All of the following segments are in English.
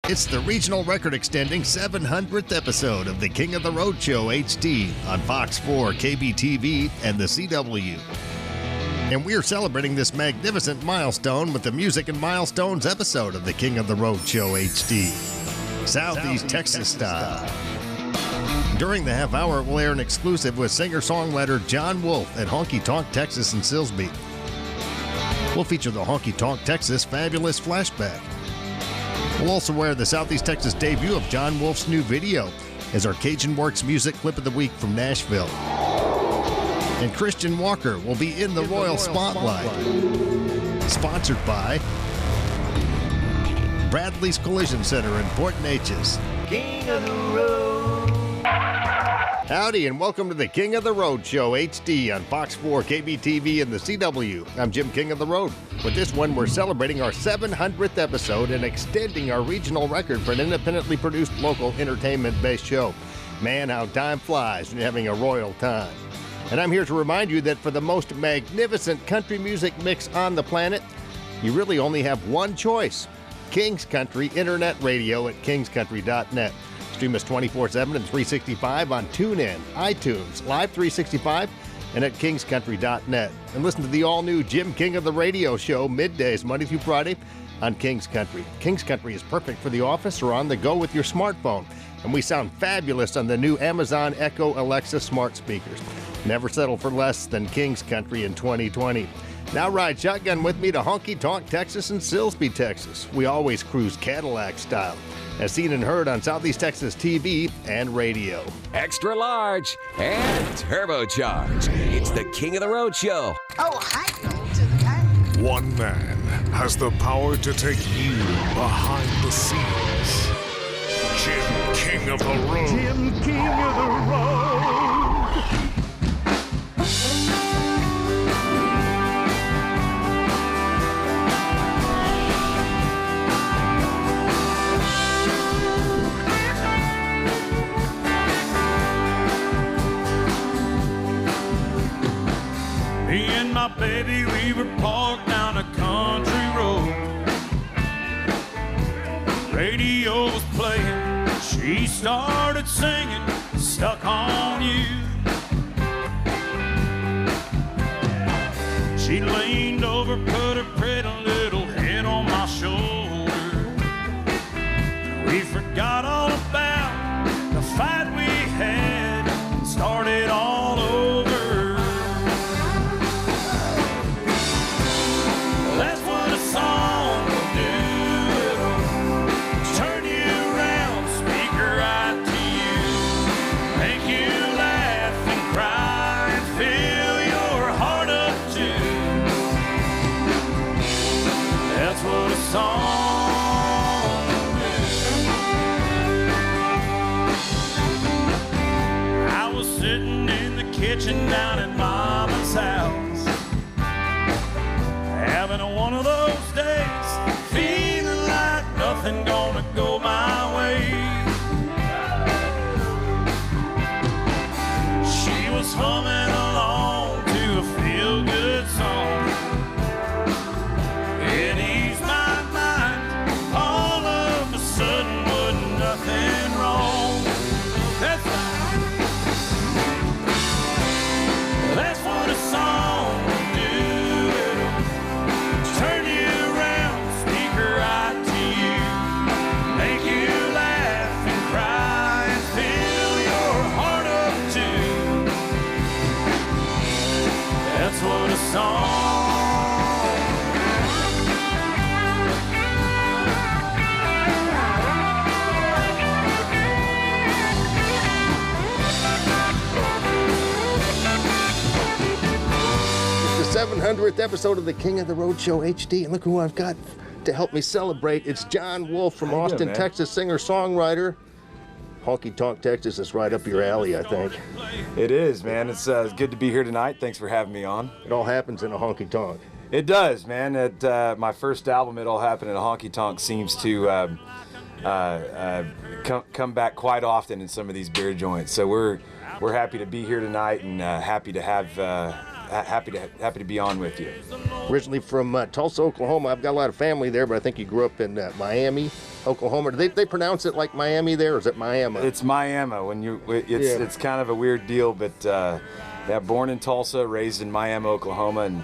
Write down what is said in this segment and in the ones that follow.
It's the regional record extending 700th episode of the King of the Road Show HD on Fox 4, KBTV, and the CW. And we're celebrating this magnificent milestone with the Music and Milestones episode of the King of the Road Show HD, Southeast Texas style. During the half hour, we'll air an exclusive with singer-songwriter Jon Wolfe at Honky Tonk Texas in Silsbee. We'll feature the Honky Tonk Texas Fabulous Flashback. We'll also air the Southeast Texas debut of Jon Wolfe's new video as our Cajun Works Music Clip of the Week from Nashville. And Christian Walker will be in the Royal Spotlight. Sponsored by Bradley's Collision Center in Port Neches. King of the Road. Howdy, and welcome to the King of the Road Show HD on Fox 4, KBTV, and the CW. I'm Jim King of the Road. With this one, we're celebrating our 700th episode and extending our regional record for an independently produced local entertainment-based show. Man, how time flies when you're having a royal time. And I'm here to remind you that for the most magnificent country music mix on the planet, you really only have one choice: King's Country Internet Radio at kingscountry.net. Stream us 24/7 and 365 on TuneIn, iTunes, Live 365, and at kingscountry.net. And listen to the all-new Jim King of the Radio show middays, Monday through Friday, on King's Country. King's Country is perfect for the office or on the go with your smartphone. And we sound fabulous on the new Amazon Echo Alexa smart speakers. Never settle for less than King's Country in 2020. Now ride shotgun with me to Honky Tonk, Texas and Silsbee, Texas. We always cruise Cadillac style, as seen and heard on Southeast Texas TV and radio. Extra large and turbocharged. It's the King of the Road Show. Oh, hi, to the guy. One man has the power to take you behind the scenes. Jim King of the Road. Jim King of the Road. Me and my baby, we were parked down a country road. Radio was playing, she started singing, Stuck on You. She leaned over, put her pretty little head on my shoulder. We forgot all about the fight we had and started all over. That's what a song will do. Turn you around, speak right to you, make you laugh and cry and fill your heart up too. That's what a song will do. I was sitting in the kitchen down at Mama's house, having one of those days, feeling like nothing gonna go my way. She was humming along to a feel-good song. It eased my mind, all of a sudden wasn't nothing wrong. That's what a song will do. Turn you around, speak right to you, make you laugh and cry and fill your heart up too. That's what a song. It's the 700th episode of the King of the Road Show HD, and look who I've got to help me celebrate. It's Jon Wolfe from Austin, Texas, singer-songwriter. Honky Tonk, Texas is right up your alley, I think. It is, man. It's good to be here tonight. Thanks for having me on. It all happens in a honky tonk. It does, man. My first album, It All Happened in a Honky Tonk, seems to come back quite often in some of these beer joints. So we're happy to be here tonight and happy to have happy to be on with you. Originally from Tulsa, Oklahoma. I've got a lot of family there, but I think you grew up in Miami, Oklahoma. Do they pronounce it like Miami there, or is it Miami? It's Miami. It's kind of a weird deal, but yeah, born in Tulsa, raised in Miami, Oklahoma,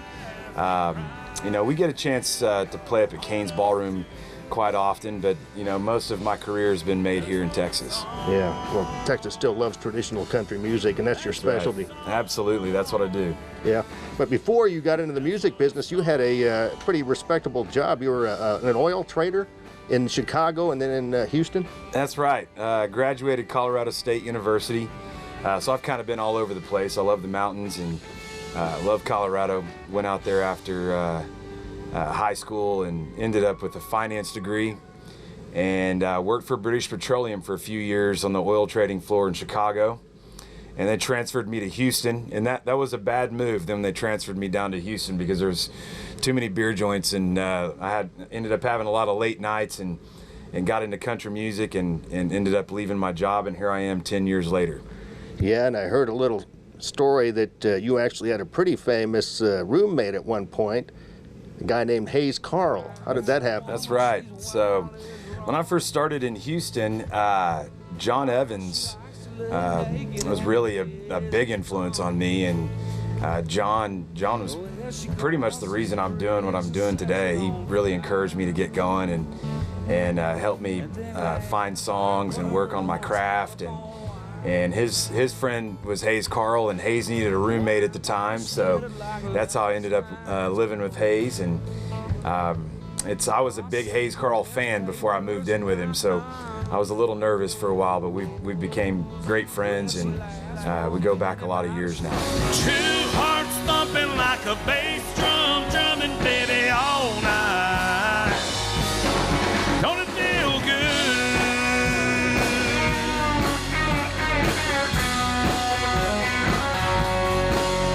and we get a chance to play up at Cain's Ballroom quite often, but most of my career has been made here in Texas. Yeah, well, Texas still loves traditional country music, and that's your specialty. Right. Absolutely, that's what I do. Yeah, but before you got into the music business, you had a pretty respectable job. You were an oil trader in Chicago and then in Houston? That's right. Graduated Colorado State University, so I've kind of been all over the place. I love the mountains and love Colorado. Went out there after high school and ended up with a finance degree, and worked for British Petroleum for a few years on the oil trading floor in Chicago, and they transferred me to Houston, and that was a bad move. Then they transferred me down to Houston because there's too many beer joints, and I ended up having a lot of late nights and got into country music and ended up leaving my job, and here I am 10 years later. Yeah, and I heard a little story that you actually had a pretty famous roommate at one point, a guy named Hayes Carl. How did that happen? That's right. So when I first started in Houston, John Evans was really a big influence on me, and John was pretty much the reason I'm doing what I'm doing today. He really encouraged me to get going and helped me find songs and work on my craft, and his friend was Hayes Carl, and Hayes needed a roommate at the time, so that's how I ended up living with Hayes. And I was a big Hayes Carl fan before I moved in with him, so I was a little nervous for a while, but we became great friends, and we go back a lot of years now. Two hearts thumping like a bass drum, drumming baby all night. Don't it feel good?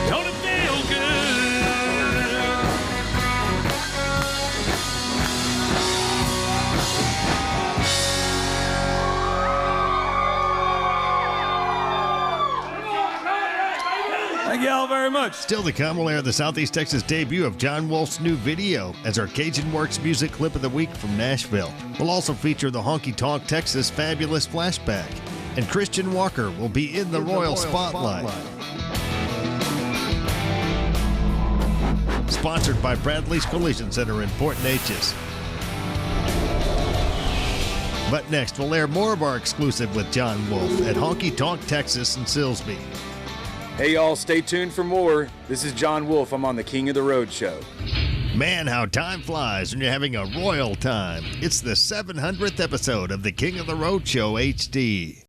Don't it feel good? Thank y'all very much. Still to come, we'll air the Southeast Texas debut of Jon Wolfe's new video as our Cajun Works Music Clip of the Week from Nashville. We'll also feature the Honky Tonk Texas Fabulous Flashback. And Christian Walker will be in the Royal Spotlight. Sponsored by Bradley's Collision Center in Port Neches. But next, we'll air more of our exclusive with Jon Wolfe at Honky Tonk Texas in Silsbee. Hey y'all, stay tuned for more. This is Jon Wolfe. I'm on the King of the Road show. Man, how time flies when you're having a royal time. It's the 700th episode of the King of the Road Show HD.